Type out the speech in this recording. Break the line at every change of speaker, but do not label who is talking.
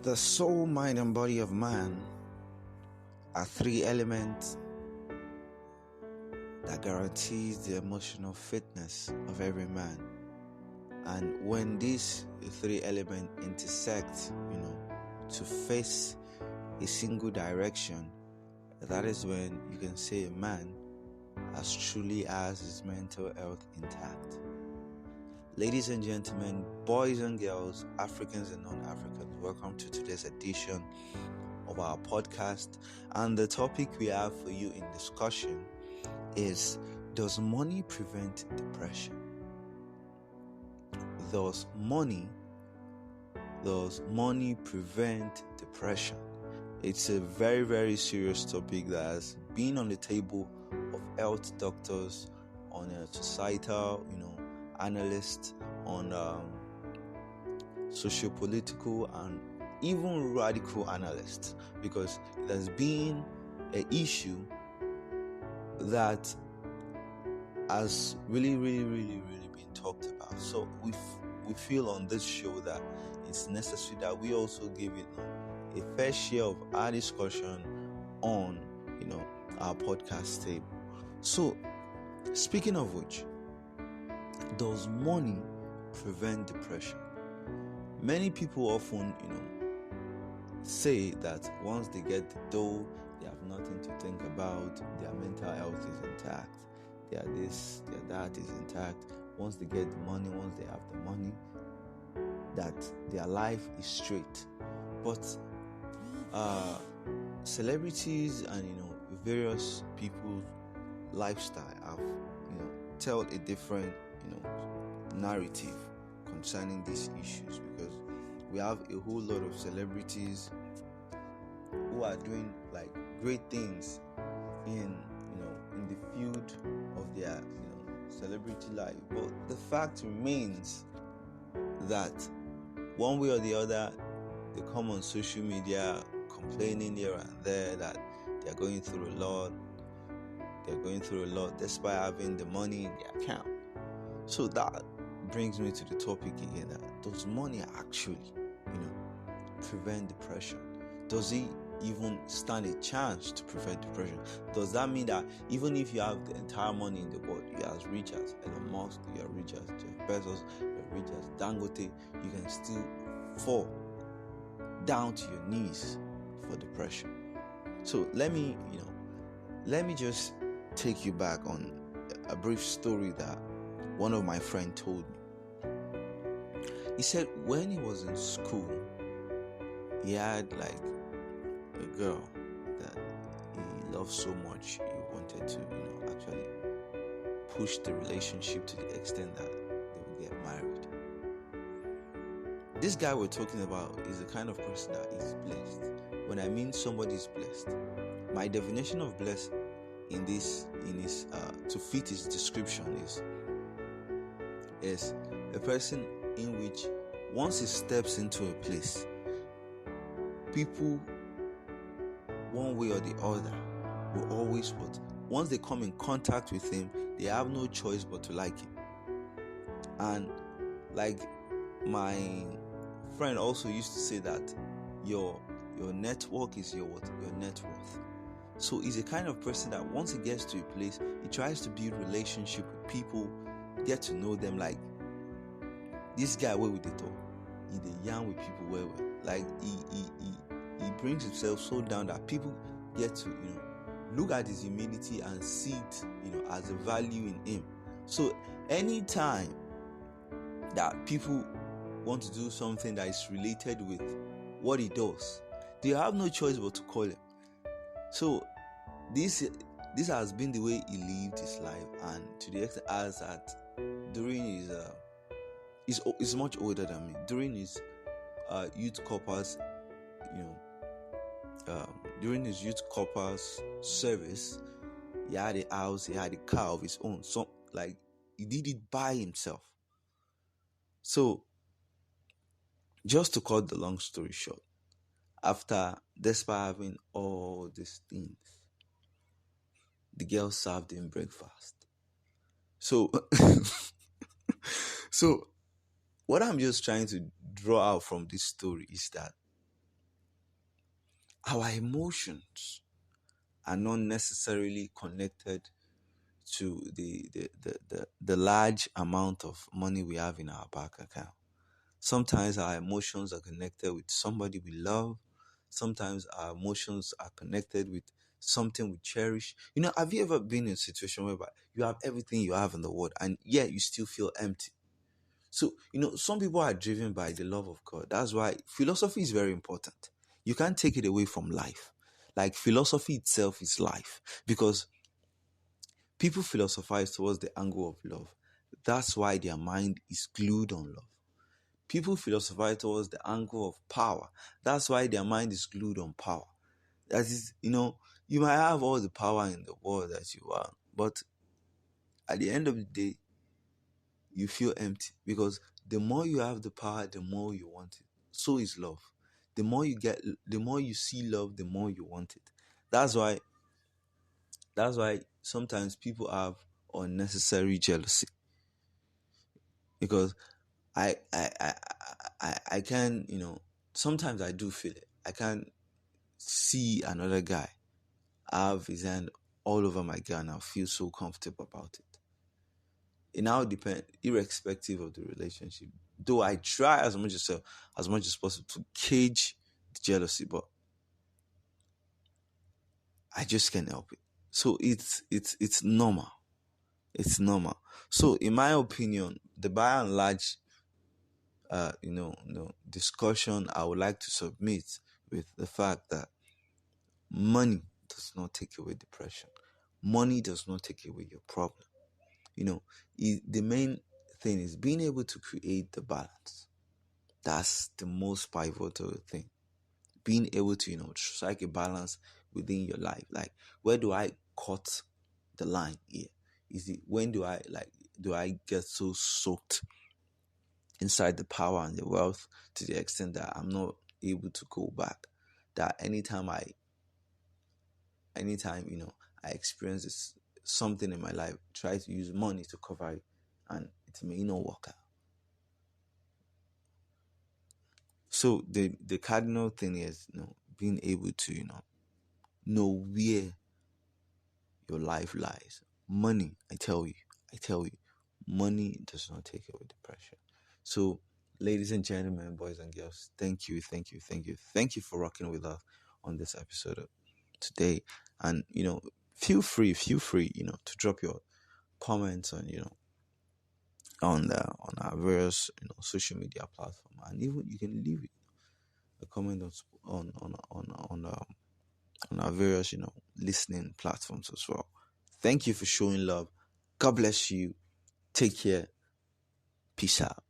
The soul, mind, and body of man are three elements that guarantees the emotional fitness of every man. And when these three elements intersect, to face a single direction, that is when you can say a man as truly has his mental health intact. Ladies and gentlemen, boys and girls, Africans and non-Africans, welcome to today's edition of our podcast. And the topic we have for you in discussion is, does money prevent depression? Does money prevent depression? It's a very, very serious topic that has been on the table of health doctors, on a societal, analysts, on socio-political and even radical analysts, because it has been an issue that has really been talked about. So we feel on this show that it's necessary that we also give it a fair share of our discussion on our podcast table. So speaking of which, does money prevent depression? Many people often say that once they get the dough, they have nothing to think about, their mental health is intact, their this, their that is intact. Once they get the money, once they have the money, that their life is straight. But celebrities and various people's lifestyle have tell a different narrative concerning these issues, because we have a whole lot of celebrities who are doing like great things in the field of their celebrity life, but the fact remains that one way or the other they come on social media complaining here and there that they're going through a lot despite having the money in their account. So that brings me to the topic again, that does money actually prevent depression? Does it even stand a chance to prevent depression? Does that mean that even if you have the entire money in the world, you're as rich as Elon Musk, you're rich as Jeff Bezos, you're rich as Dangote, you can still fall down to your knees for depression? So let me just take you back on a brief story that one of my friends told me. He said when he was in school, he had like a girl that he loved so much, he wanted to actually push the relationship to the extent that they would get married. This guy we're talking about is the kind of person that is blessed. When I mean somebody is blessed, my definition of blessed in his to fit his description is a person in which once he steps into a place, people one way or the other will always once they come in contact with him, they have no choice but to like him. And like my friend also used to say that your network is your net worth. So he's a kind of person that once he gets to a place, he tries to build relationship with people, get to know them. Like this guy, where would they talk? He dey yarn with people where like he brings himself so down that people get to look at his humility and see it as a value in him. So anytime that people want to do something that is related with what he does, they have no choice but to call him. So this has been the way he lived his life, and to the extent as that during his he's much older than me. During his youth corpus, during his youth corpus service, he had a house, he had a car of his own. So like he did it by himself. So just to cut the long story short, despite having all these things, the girl served him breakfast. So what I'm just trying to draw out from this story is that our emotions are not necessarily connected to the large amount of money we have in our bank account. Sometimes our emotions are connected with somebody we love. Sometimes our emotions are connected with something we cherish. Have you ever been in a situation where you have everything you have in the world and yet you still feel empty? So, some people are driven by the love of God. That's why philosophy is very important. You can't take it away from life. Like, philosophy itself is life, because people philosophize towards the angle of love. That's why their mind is glued on love. People philosophize towards the angle of power. That's why their mind is glued on power. That is, you might have all the power in the world that you want, but at the end of the day, you feel empty, because the more you have the power, the more you want it. So is love. The more you get, the more you see love, the more you want it. That's why sometimes people have unnecessary jealousy, because I can, sometimes I do feel it. I can see another guy have his hand all over my girl and I feel so comfortable about it. It now depends, irrespective of the relationship. Though I try as much as possible to cage the jealousy, but I just can't help it. So it's normal. It's normal. So in my opinion, the by and large discussion I would like to submit with the fact that money does not take away depression. Money does not take away your problem. The main thing is being able to create the balance. That's the most pivotal thing. Being able to, strike a balance within your life. Like, where do I cut the line here? Is it, when do I get so soaked inside the power and the wealth to the extent that I'm not able to go back? That anytime I experience something in my life, try to use money to cover it, and it may not work out. So the cardinal thing is, being able to, know where your life lies. Money, I tell you, money does not take away depression. So, ladies and gentlemen, boys and girls, thank you for rocking with us on this episode of today. And feel free, to drop your comments on our various social media platform, and even you can leave a comment on our various listening platforms as well. Thank you for showing love. God bless you. Take care. Peace out.